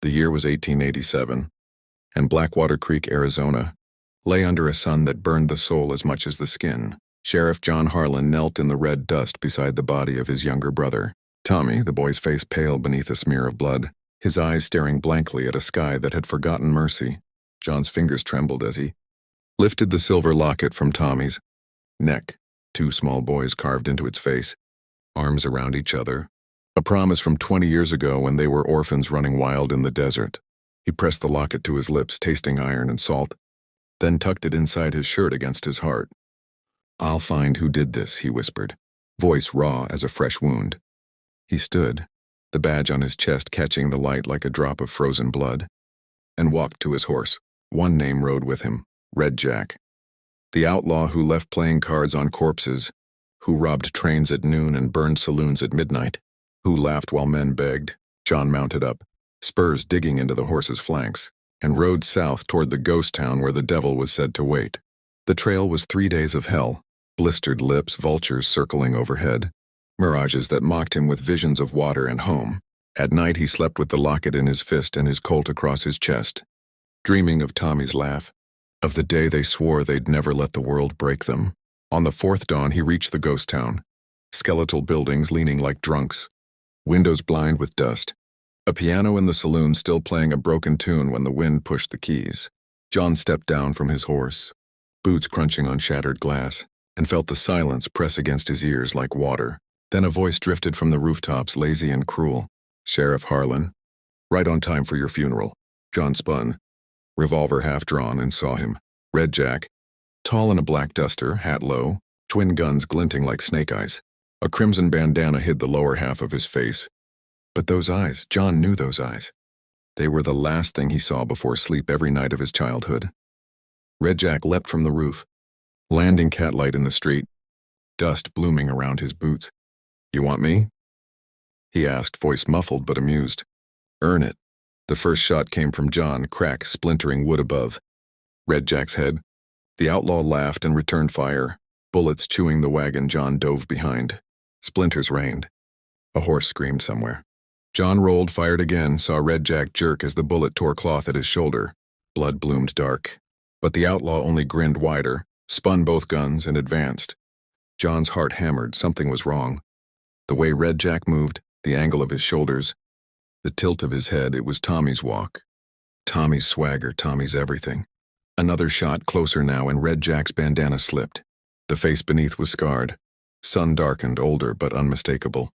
The year was 1887, and Blackwater Creek, Arizona, lay under a sun that burned the soul as much as the skin. Sheriff John Harlan knelt in the red dust beside the body of his younger brother, Tommy, the boy's face pale beneath a smear of blood, his eyes staring blankly at a sky that had forgotten mercy. John's fingers trembled as he lifted the silver locket from Tommy's neck, two small boys carved into its face, arms around each other, a promise from 20 years ago when they were orphans running wild in the desert. He pressed the locket to his lips, tasting iron and salt, then tucked it inside his shirt against his heart. "I'll find who did this," he whispered, voice raw as a fresh wound. He stood, the badge on his chest catching the light like a drop of frozen blood, and walked to his horse. One name rode with him, Red Jack. The outlaw who left playing cards on corpses, who robbed trains at noon and burned saloons at midnight, who laughed while men begged. John mounted up, spurs digging into the horse's flanks, and rode south toward the ghost town where the devil was said to wait. The trail was 3 days of hell, blistered lips, vultures circling overhead, mirages that mocked him with visions of water and home. At night he slept with the locket in his fist and his Colt across his chest, dreaming of Tommy's laugh, of the day they swore they'd never let the world break them. On the fourth dawn he reached the ghost town, skeletal buildings leaning like drunks, windows blind with dust, a piano in the saloon still playing a broken tune when the wind pushed the keys. John stepped down from his horse, boots crunching on shattered glass, and felt the silence press against his ears like water. Then a voice drifted from the rooftops, lazy and cruel. "Sheriff Harlan, right on time for your funeral." John spun, revolver half drawn, and saw him. Red Jack, tall in a black duster, hat low, twin guns glinting like snake eyes. A crimson bandana hid the lower half of his face. But those eyes, John knew those eyes. They were the last thing he saw before sleep every night of his childhood. Red Jack leapt from the roof, landing catlight in the street, dust blooming around his boots. "You want me?" he asked, voice muffled but amused. "Earn it." The first shot came from John, crack splintering wood above Red Jack's head. The outlaw laughed and returned fire, bullets chewing the wagon John dove behind. Splinters rained. A horse screamed somewhere. John rolled, fired again, saw Red Jack jerk as the bullet tore cloth at his shoulder. Blood bloomed dark. But the outlaw only grinned wider, spun both guns, and advanced. John's heart hammered. Something was wrong. The way Red Jack moved, the angle of his shoulders, the tilt of his head, it was Tommy's walk. Tommy's swagger, Tommy's everything. Another shot, closer now, and Red Jack's bandana slipped. The face beneath was scarred, sun-darkened, older but unmistakable.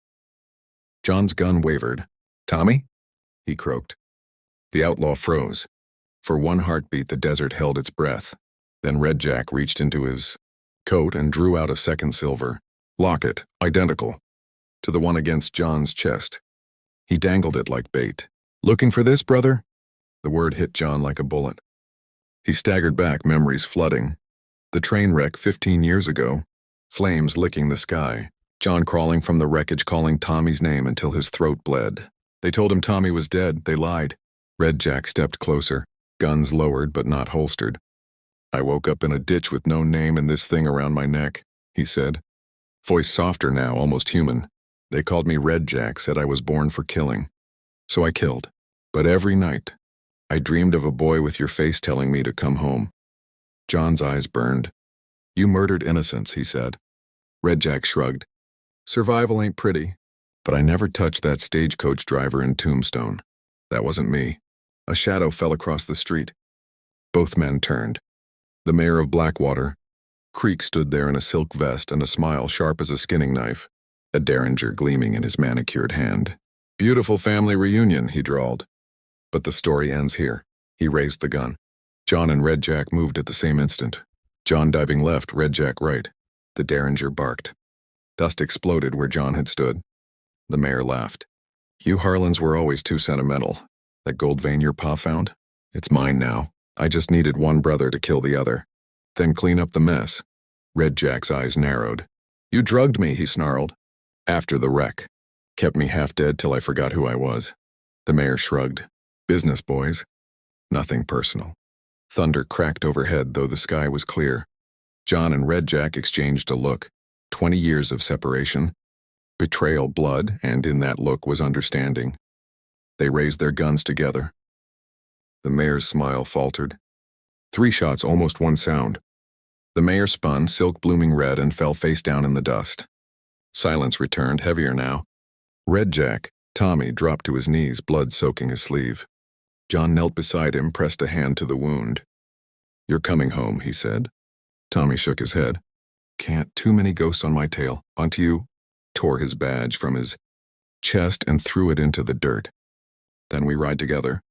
John's gun wavered. "Tommy?" he croaked. The outlaw froze. For one heartbeat the desert held its breath. Then Red Jack reached into his coat and drew out a second silver locket, identical to the one against John's chest. He dangled it like bait. "Looking for this, brother?" The word hit John like a bullet. He staggered back, memories flooding. The train wreck 15 years ago, flames licking the sky. John crawling from the wreckage, calling Tommy's name until his throat bled. They told him Tommy was dead. They lied. Red Jack stepped closer, guns lowered but not holstered. "I woke up in a ditch with no name and this thing around my neck," he said. Voice softer now, almost human. "They called me Red Jack, said I was born for killing. So I killed. But every night, I dreamed of a boy with your face telling me to come home." John's eyes burned. "You murdered innocents," he said. Red Jack shrugged. "Survival ain't pretty, but I never touched that stagecoach driver in Tombstone. That wasn't me." A shadow fell across the street. Both men turned. The mayor of Blackwater Creek stood there in a silk vest and a smile sharp as a skinning knife, a derringer gleaming in his manicured hand. "Beautiful family reunion," he drawled. "But the story ends here." He raised the gun. John and Red Jack moved at the same instant. John diving left, Red Jack right. The derringer barked. Dust exploded where John had stood. The mayor laughed. "You Harlans were always too sentimental. That gold vein your pa found? It's mine now. I just needed one brother to kill the other. Then clean up the mess." Red Jack's eyes narrowed. "You drugged me," he snarled. "After the wreck. Kept me half dead till I forgot who I was." The mayor shrugged. "Business, boys. Nothing personal." Thunder cracked overhead, though the sky was clear. John and Red Jack exchanged a look. 20 years of separation. Betrayal, blood, and in that look was understanding. They raised their guns together. The mayor's smile faltered. 3 shots, almost one sound. The mayor spun, silk blooming red, and fell face down in the dust. Silence returned, heavier now. Red Jack, Tommy, dropped to his knees, blood soaking his sleeve. John knelt beside him, pressed a hand to the wound. "You're coming home," he said. Tommy shook his head. "Can't, too many ghosts on my tail. Onto you," tore his badge from his chest and threw it into the dirt. "Then we ride together,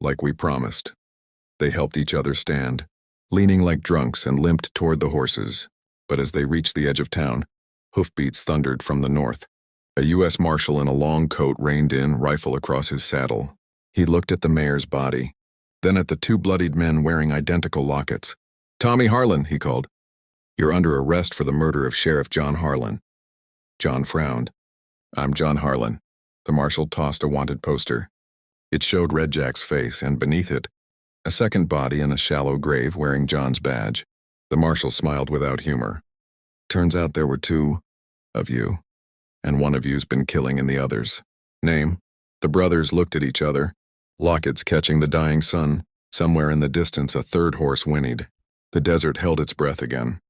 like we promised." They helped each other stand, leaning like drunks, and limped toward the horses. But as they reached the edge of town, hoofbeats thundered from the north. A U.S. Marshal in a long coat reined in, rifle across his saddle. He looked at the mayor's body, then at the 2 bloodied men wearing identical lockets. "Tommy Harlan," he called. "You're under arrest for the murder of Sheriff John Harlan." John frowned. "I'm John Harlan." The marshal tossed a wanted poster. It showed Red Jack's face, and beneath it, a second body in a shallow grave wearing John's badge. The marshal smiled without humor. "Turns out there were 2 of you, and one of you's been killing in the others. Name?" The brothers looked at each other, lockets catching the dying sun. Somewhere in the distance, a 3rd horse whinnied. The desert held its breath again,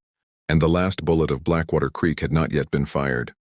and the last bullet of Blackwater Creek had not yet been fired.